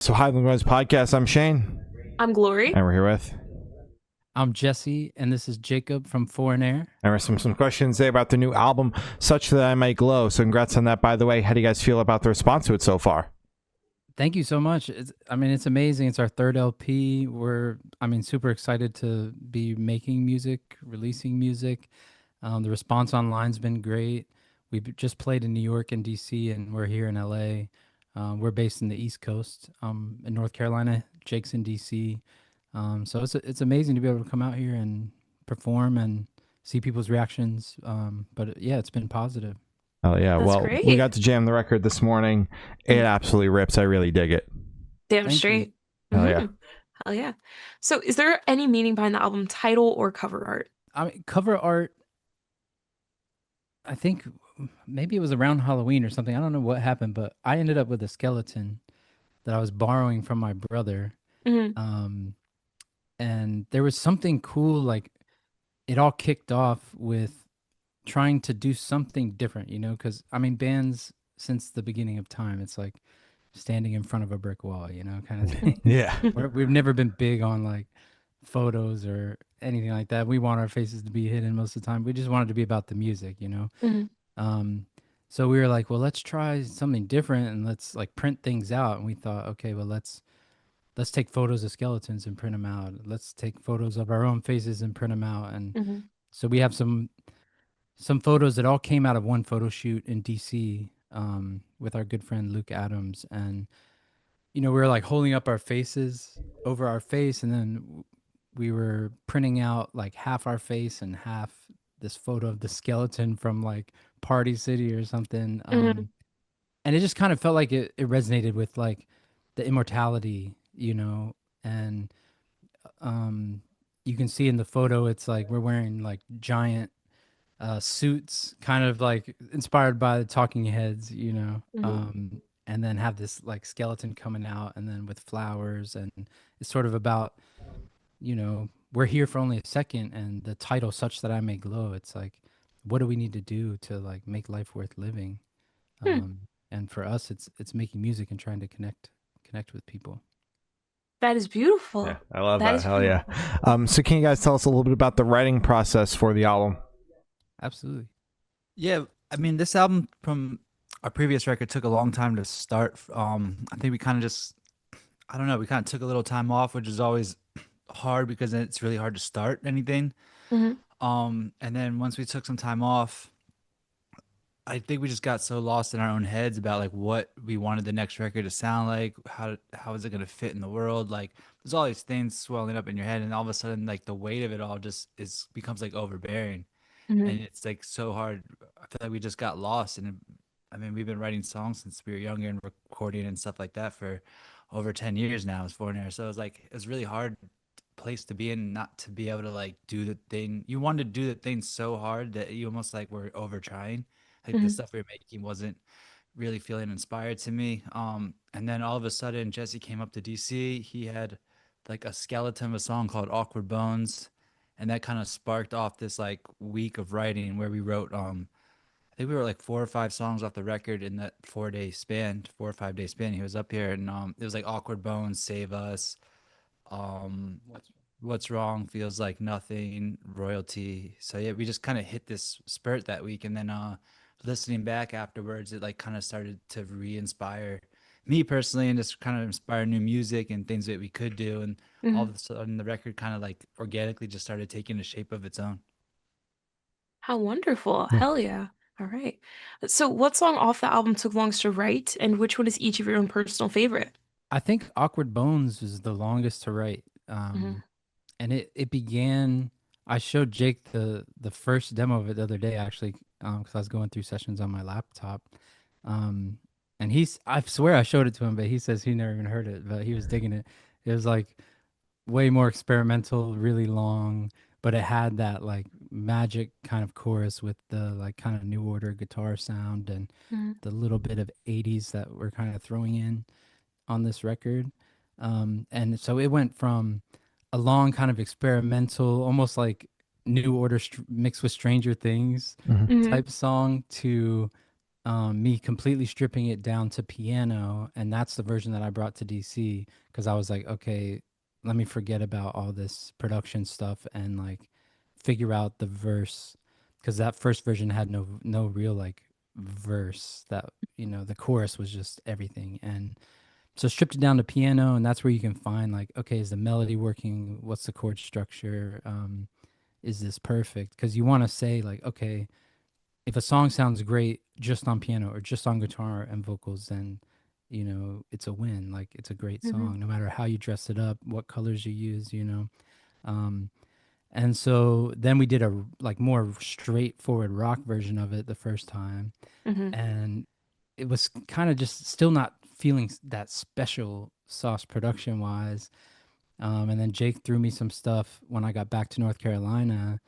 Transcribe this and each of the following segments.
So, Highland Noise Podcast. I'm Shane, I'm Glory. and we're here with. I'm Jesse, and this is Jacob from Foreign Air. And there's some questions there about the new album, Such That I Might Glow. So, congrats on that, by the way. How do you guys feel about the response to it so far? Thank you so much. It's amazing. It's our third LP. We're super excited to be making music, releasing music. The response online's been great. We just played in New York and DC, and we're here in LA. We're based in the East Coast, in North Carolina. Jake's in DC. So it's amazing to be able to come out here and perform and see people's reactions. But yeah, it's been positive. Oh, yeah. That's Well, great. we got to jam the record this morning. It absolutely rips. I really dig it. Damn Thank straight. Hell yeah. Hell yeah. So, is there any meaning behind the album title or cover art? Cover art. I think maybe it was around Halloween or something. I don't know what happened, but I ended up with a skeleton that I was borrowing from my brother. Mhm. And there was something cool, like it all kicked off with trying to do something different, because bands since the beginning of time, it's like standing in front of a brick wall, kind of thing. Yeah. We've never been big on like photos or anything like that. We want our faces to be hidden most of the time. We just wanted to be about the music. Mhm. Um, so we were like, well, let's try something different and let's like print things out. And we thought, okay, well, let's take photos of skeletons and print them out. Let's take photos of our own faces and print them out. And Mhm. so we have some photos that all came out of one photo shoot in DC, with our good friend Luke Adams. And we were like holding up our faces over our face, and then we were printing out like half our face and half this photo of the skeleton from like Party City or something. Mhm. And it just kind of felt like it resonated with like the immortality. And um you can see in the photo it's like we're wearing like giant suits, kind of like inspired by the Talking Heads. Mhm. And then have this like skeleton coming out, and then with flowers, and it's sort of about, we're here for only a second, and the title "Such That I May Glow." It's like, what do we need to do to like make life worth living? Hmm. And for us, it's making music and trying to connect with people. That is Yeah. beautiful. I love That that. is Hell yeah. beautiful. So, can you guys tell us a little bit about the writing process for the album? Absolutely. Yeah, this album from our previous record took a long time to start. I think we kind of just, I don't know, we kind of took a little time off, which is always hard because then it's really hard to start anything. Mhm. And then once we took some time off, I think we just got so lost in our own heads about like what we wanted the next record to sound like, how is it going to fit in the world? Like there's all these things swelling up in your head, and all of a sudden like the weight of it all just is becomes like overbearing, Mhm. and it's like so hard. I feel like we just got lost. And we've been writing songs since we were younger and recording and stuff like that for over 10 years now as Foreign Air. So it was really hard place to be in, not to be able to like do the thing you wanted to do, the thing so hard that you almost like were over trying. Like the Mhm. stuff we were making wasn't really feeling inspired to me. And then all of a sudden Jesse came up to DC. He had like a skeleton of a song called Awkward Bones, and that kind of sparked off this like week of writing where we wrote I think we wrote like 4 or 5 songs off the record in that 4 day span, 4 or 5 day span. He was up here, and it was like Awkward Bones, Save Us, um What's Wrong, Feels Like Nothing, Royalty. So yeah, we just kind of hit this spurt that week, and then listening back afterwards, it like kind of started to re-inspire me personally, and just kind of inspire new music and things that we could do. And all Mhm. of a sudden the record kind of like organically just started taking a shape of its own. How wonderful. Yeah. Hell yeah. All right. So, what song off the album took longest to write, and which one is each of your own personal favorite? I think Awkward Bones is the longest to write. Mhm. And it began. I showed Jake the first demo of it the other day, actually, because I was going through sessions on my laptop. um and I swear I showed it to him, but he says he never even heard it, but he was digging it. It was like way more experimental, really long, but it had that like magic kind of chorus with the like kind of new order guitar sound, and Mhm. the little bit of 80s that we're kind of throwing in on this record. And so it went from a long kind of experimental, almost like New Order mixed with Stranger Things Mhm. Mhm. type song, to me completely stripping it down to piano, and that's the version that I brought to DC because I was like, okay, let me forget about all this production stuff and like figure out the verse because that first version had no real like verse that the chorus was just everything. And so stripped it down to piano, and that's where you can find like, okay, is the melody working? What's the chord structure? Is this perfect? Because you want to say like, okay, if a song sounds great just on piano or just on guitar and vocals, then it's a win. Like it's a great Mm-hmm. song, no matter how you dress it up, what colors you use. Um, and so then we did a like more straightforward rock version of it the first time, Mm-hmm. and it was kind of just still not feeling that special sauce production wise. And then Jake threw me some stuff when I got back to North Carolina,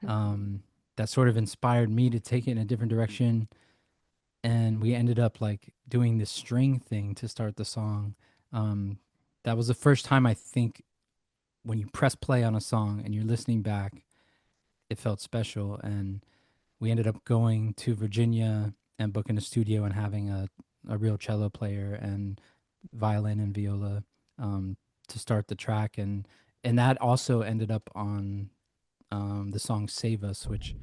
um, that sort of inspired me to take it in a different direction. And we ended up like doing this string thing to start the song. Um, that was the first time I think when you press play on a song and you're listening back, it felt special. And we ended up going to Virginia and booking a studio and having a real cello player and violin and viola, um, to start the track. And that also ended up on the song Save Us, which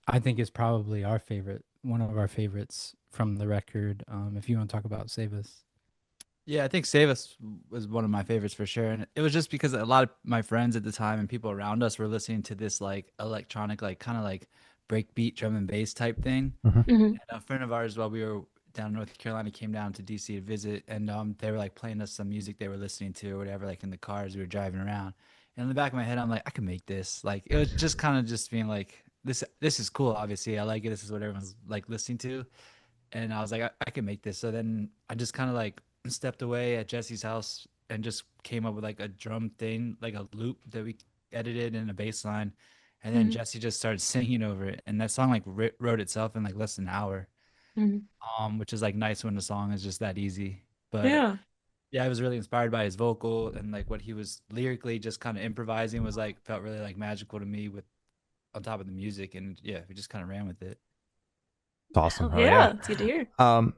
I think is probably one of our favorites from the record. If you want to talk about Save Us. Yeah, I think Save Us was one of my favorites for sure. And it was just because a lot of my friends at the time and people around us were listening to this like electronic, like kind of like breakbeat drum and bass type thing. Mhm. Mm-hmm. And a friend of ours, while we were down in North Carolina, came down to DC to visit, and they were like playing us some music they were listening to or whatever, like in the car as we were driving around. And in the back of my head, I'm like, I can make this. Like it was just kind of just being like, this is cool. Obviously, I like it. This is what everyone's like listening to. And I was like, I can make this. So then I just kind of like stepped away at Jesse's house and just came up with like a drum thing, like a loop that we edited and a bass line. And then Mm-hmm. Jesse just started singing over it. And that song like wrote itself in like less than an hour, Mm-hmm. which is like nice when the song is just that easy. But Yeah. yeah, I was really inspired by his vocal and like what he was lyrically just kind of improvising was like felt really like magical to me with on top of the music. And yeah, we just kind of ran with it. It's awesome. Hell Oh yeah, yeah. it's good to hear.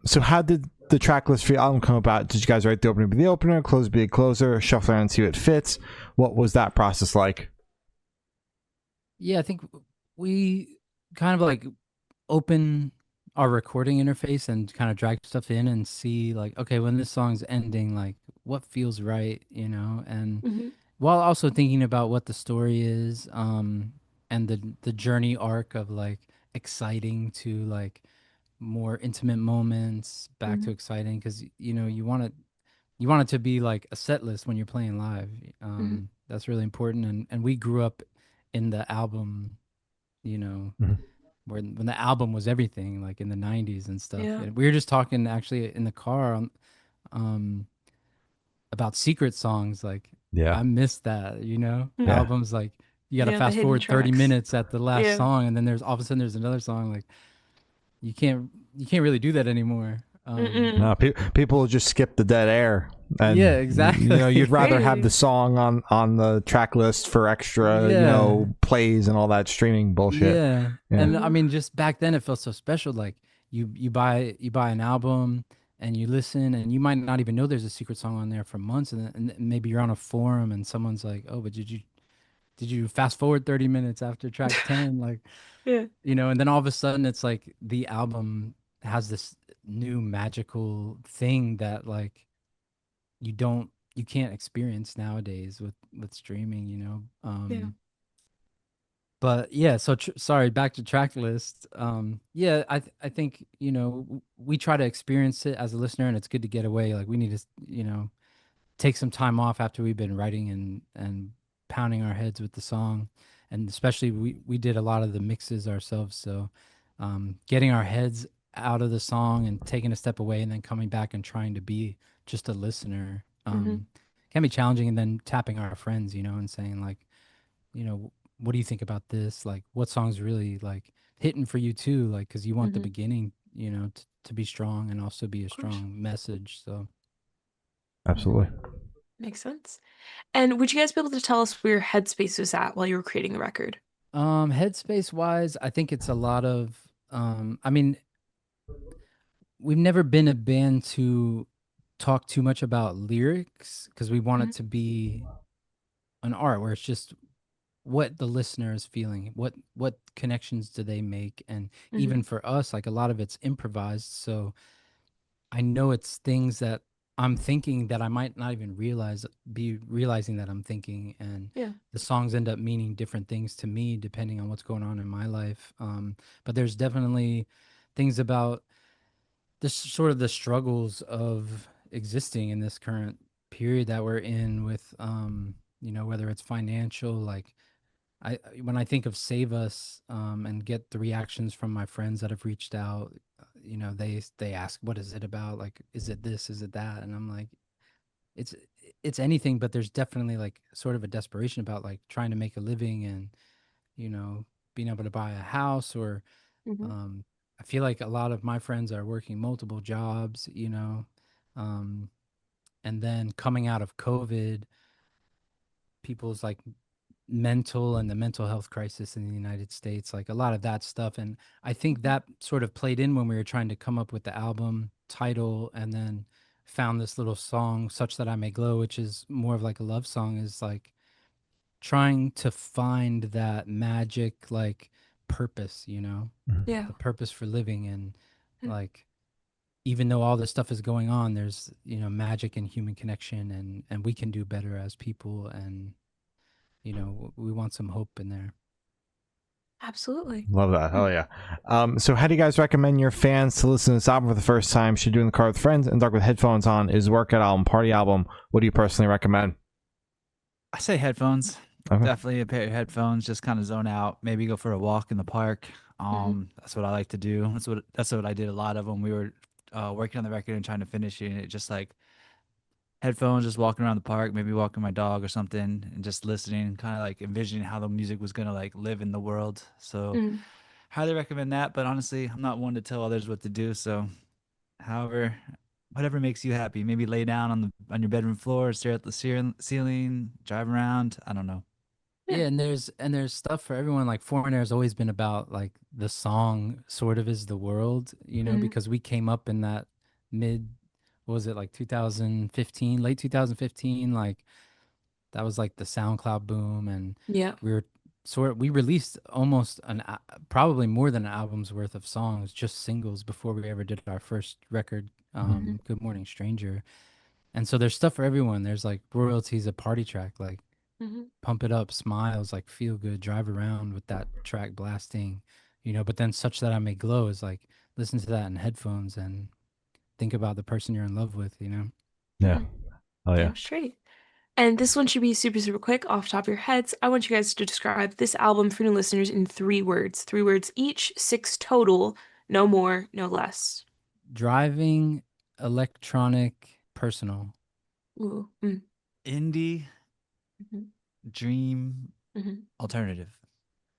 So how did the track list for your album come about? Did you guys write the opener be the opener, close be the closer, shuffle around and see what fits? What was that process like? Yeah, I think we kind of like open our recording interface and kind of drag stuff in and see like, okay, when this song's ending, like what feels right. And Mm-hmm. while also thinking about what the story is, and the journey arc of like exciting to like more intimate moments back Mm-hmm. to exciting because you want it to be like a set list when you're playing live. Mm-hmm. That's really important. And we grew up in the album, you know, Mhm. when the album was everything, like in the 90s and stuff. Yeah. And we were just talking actually in the car um, about secret songs. Like Yeah. I missed that. Yeah. Albums like you got to Yeah, the fast hidden forward 30 tracks. minutes at the last Yeah. song, and then there's all of a sudden there's another song. Like you can't really do that anymore. Mm-mm. No, people will just skip the dead air. And Yeah, exactly. you'd rather have Crazy. the song on the track list for extra, Yeah. plays and all that streaming bullshit. Yeah. Yeah. And I mean, just back then it felt so special. Like you buy an album and you listen, and you might not even know there's a secret song on there for months, and maybe you're on a forum and someone's like, oh, but did you fast forward 30 minutes after track 10? Like, Yeah. and then all of a sudden it's like the album has this new magical thing that like you can't experience nowadays with streaming. Yeah. But yeah, so sorry, back to track list. Yeah, I think we try to experience it as a listener, and it's good to get away. Like we need to take some time off after we've been writing and pounding our heads with the song, and especially we did a lot of the mixes ourselves. So getting our heads out of the song and taking a step away, and then coming back and trying to be just a listener, Mm-hmm. can be challenging. And then tapping our friends, and saying like, what do you think about this? Like, what song's really like hitting for you too? Like, because you want the Mm-hmm. beginning, to be strong and also be a Of course. strong message. So, Absolutely. Makes sense. And would you guys be able to tell us where your headspace was at while you were creating the record? headspace wise, I think it's a lot of, I mean, we've never been a band to talk too much about lyrics because we want Mhm. it to be an art where it's just what the listener is feeling, what connections do they make, and even Mhm. for us, like a lot of it's improvised, so I know it's things that I'm thinking that I might not even be realizing that I'm thinking, and Yeah. the songs end up meaning different things to me depending on what's going on in my life. But there's definitely things about this sort of the struggles of existing in this current period that we're in with, whether it's financial, like when I think of Save Us, and get the reactions from my friends that have reached out, they ask, "What is it about? Like, is it this? Is it that?" And I'm like, "It's it's anything," but there's definitely like sort of a desperation about like trying to make a living and you know being able to buy a house or Mhm. um, I feel like a lot of my friends are working multiple jobs, um, and then coming out of COVID, people's like mental and the mental health crisis in the United States, like a lot of that stuff. And I think Mhm. that sort of played in when we were trying to come up with the album title and then found this little song, Such That I May Glow, which is more of like a love song, is like trying to find that magic, like purpose, Mhm. Yeah. the purpose for living. And Yeah. like, even though all this stuff is going on, there's, magic and human connection and we can do better as people. And, we want some hope in there. Absolutely. Love that. Hmm. Hell yeah. So how do you guys recommend your fans to listen to this album for the first time? Should do in the car with friends and dark with headphones on? Is workout album, party album? What do you personally recommend? I say headphones. Okay. Definitely a pair of headphones, just kind of zone out. Maybe go for a walk in the park. Mhm. That's what I like to do. That's what I did a lot of when we were working on the record and trying to finish it. Just like headphones, just walking around the park, maybe walking my dog or something, and just listening, kind of like envisioning how the music was gonna like live in the world. So Mhm. highly recommend that. But honestly, I'm not one to tell others what to do. So however, whatever makes you happy. Maybe lay down on your bedroom floor, stare at the ceiling, drive around. I don't know. Yeah. Yeah, and there's stuff for everyone. Like Foreigner has always been about like the song sort of is the world, Mhm. because we came up in that mid, what was it, like 2015, late 2015, like that was like the SoundCloud boom, and Yeah. we released almost probably more than an album's worth of songs, just singles before we ever did our first record, Mhm. Mhm. Good Morning Stranger. And so there's stuff for everyone. There's like Royalties, a party track, like Mhm. Pump It Up, Smiles, like feel good, drive around with that track blasting, but then Such That I May Glow is like listen to that in headphones and think about the person you're in love with. Yeah. Mhm. Oh yeah. Damn straight. And this one should be super, super quick off the top of your heads. I want you guys to describe this album for new listeners in 3 words. 3 words each, six total. No more, no less. Driving, electronic, personal. Ooh. Mm. Indie, Mhm. dream, Mhm. alternative.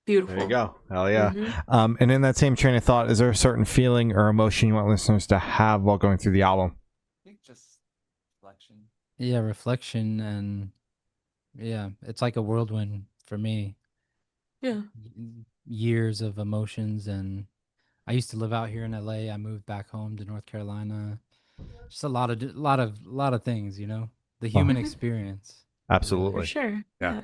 There you Beautiful. go. Hell yeah. Hmm. And in that same train of thought, is there a certain feeling or emotion you want listeners to have while going through the album? I think just reflection. Yeah, reflection and yeah, it's like a whirlwind for me. Yeah. Years of emotions and I used to live out here in LA. I moved back home to North Carolina. Just a lot of things. The Oh, human Hmm. experience, For really. absolutely. sure. Yeah. Yeah.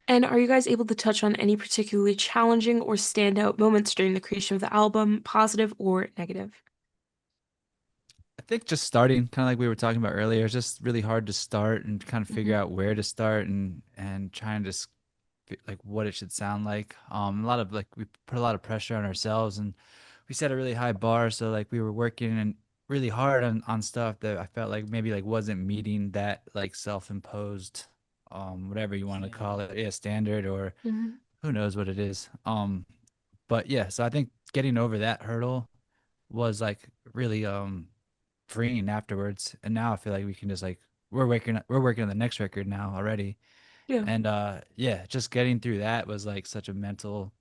And are you guys able to touch on any particularly challenging or standout moments during the creation of the album, positive or negative? I think just starting, kind of like we were talking about earlier, it's just really hard to start and kind of figure Hmm. out where to start and trying to like what it should sound like. A lot of like we put a lot of pressure on ourselves and we set a really high bar. So like we were working and really hard on stuff that I felt like maybe like wasn't meeting that like self-imposed, whatever you want to call it, yeah, standard or Hmm. who knows what it is. But yeah, so I think getting over that hurdle was like really freeing afterwards. And now I feel like we can just like we're working on the next record now already. Yeah. And yeah, just getting through that was like such a mental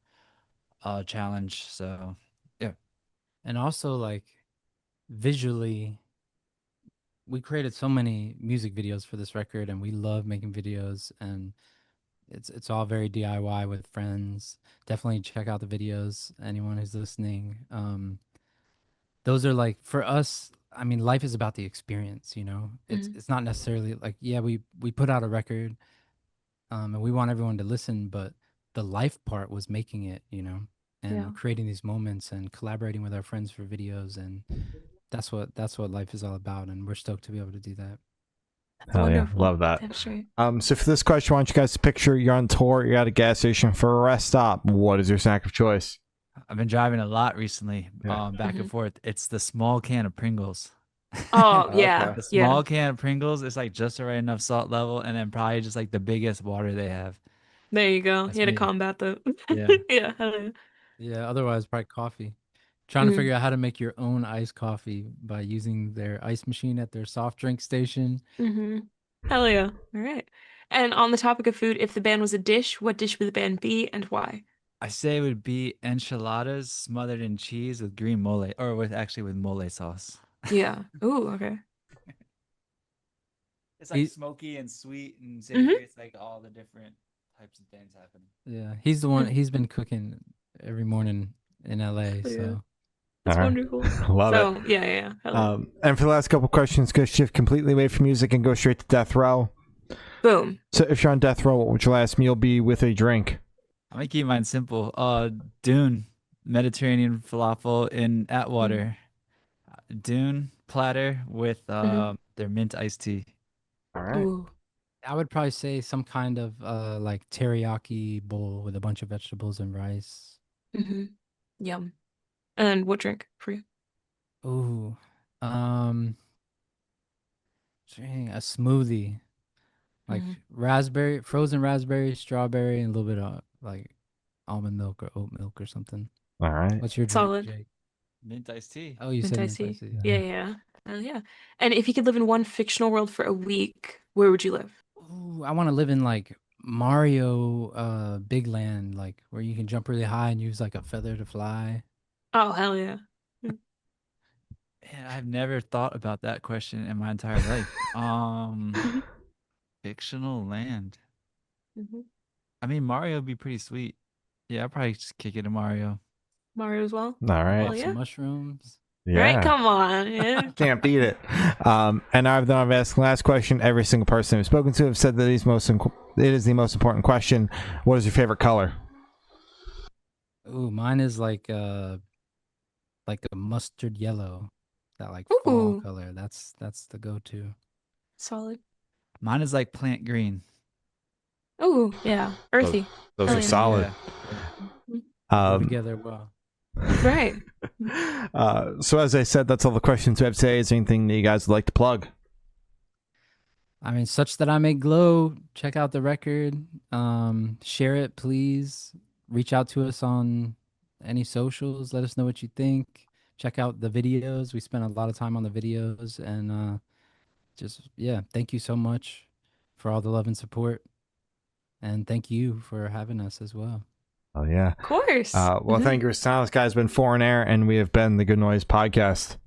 challenge. So yeah. And also like visually, we created so many music videos for this record and we love making videos and it's all very DIY with friends. Definitely check out the videos, anyone who's listening. those are like for us. I mean, life is about the experience. It's Mhm. it's not necessarily like, yeah, we put out a record, and we want everyone to listen, but the life part was making it, Yeah. and creating these moments and collaborating with our friends for videos, and that's what life is all about, and we're stoked to be able to do that. That's Hell yeah, wonderful. love that. That's great. So for this question, I want you guys to picture you're on tour, you're at a gas station for a rest stop. What is your snack of choice? I've been driving a lot recently, Yeah. back Mhm. and forth. It's the small can of Pringles. Oh, Okay. yeah. The Yeah. small can of Pringles is like just the right enough salt level, and then probably just like the biggest water they have. There you go. That's You had to me. combat the. Yeah. Yeah. Hell yeah. Yeah, otherwise probably coffee. Trying to Mhm. figure out how to make your own iced coffee by using their ice machine at their soft drink station. Mhm. Hell yeah. All right. And on the topic of food, if the band was a dish, what dish would the band be and why? I say it would be enchiladas smothered in cheese with green mole, or with mole sauce. Yeah. Ooh, okay. It's He- like smoky and sweet and Mhm. savory. It's like all the different types of things happening. Yeah, he's the one. He's been cooking every morning in LA. Yeah. So That's All right. wonderful. Love So, it. yeah. Hell yeah. And for the last couple questions, go shift completely away from music and go straight to death row. Boom. So if you're on death row, what would your last meal be with a drink? I'm gonna keep mine simple. Dune Mediterranean falafel in Atwater. Dune platter with their mint iced tea. All right. Ooh. I would probably say some kind of like teriyaki bowl with a bunch of vegetables and rice. Mm-hmm. Yum. And what drink for you? Ooh, um, dang, a smoothie, like Mhm. frozen raspberry, strawberry, and a little bit of like almond milk or oat milk or something. All right. What's your drink, Solid. Jake? Mint iced tea. Oh, you Mint said iced mint tea. iced tea. Yeah. Hell yeah. And if you could live in one fictional world for a week, where would you live? Ooh, I want to live in like Mario, Big Land, like where you can jump really high and use like a feather to fly. Oh, hell yeah. Man, I've never thought about that question in my entire life. Mhm. Fictional land. Mhm. I mean, Mario would be pretty sweet. Yeah, I'd probably just kick it to Mario. Mario as well. All Pull right. up yeah. some mushrooms. Right? Yeah. Come on. Yeah. Can't beat it. And I've asked the last question. Every single person I've spoken to have said that it is the most important question. What is your favorite color? Ooh, mine is like a mustard yellow, that like fall Ooh. color. That's the go-to. Solid. Mine is like plant green. Ooh, yeah. Earthy. Those Hell are yeah. solid. Go together well. Right. So as I said, that's all the questions we have today. Is there anything that you guys would like to plug? I mean, such that I may glow. Check out the record. Share it, please. Reach out to us on any socials. Let us know what you think. Check out the videos. We spent a lot of time on the videos, and thank you so much for all the love and support, and thank you for having us as well. Oh yeah. Of course. Well, thank you for listening. This guy's been Foreign Air, and we have been the Good Noise Podcast.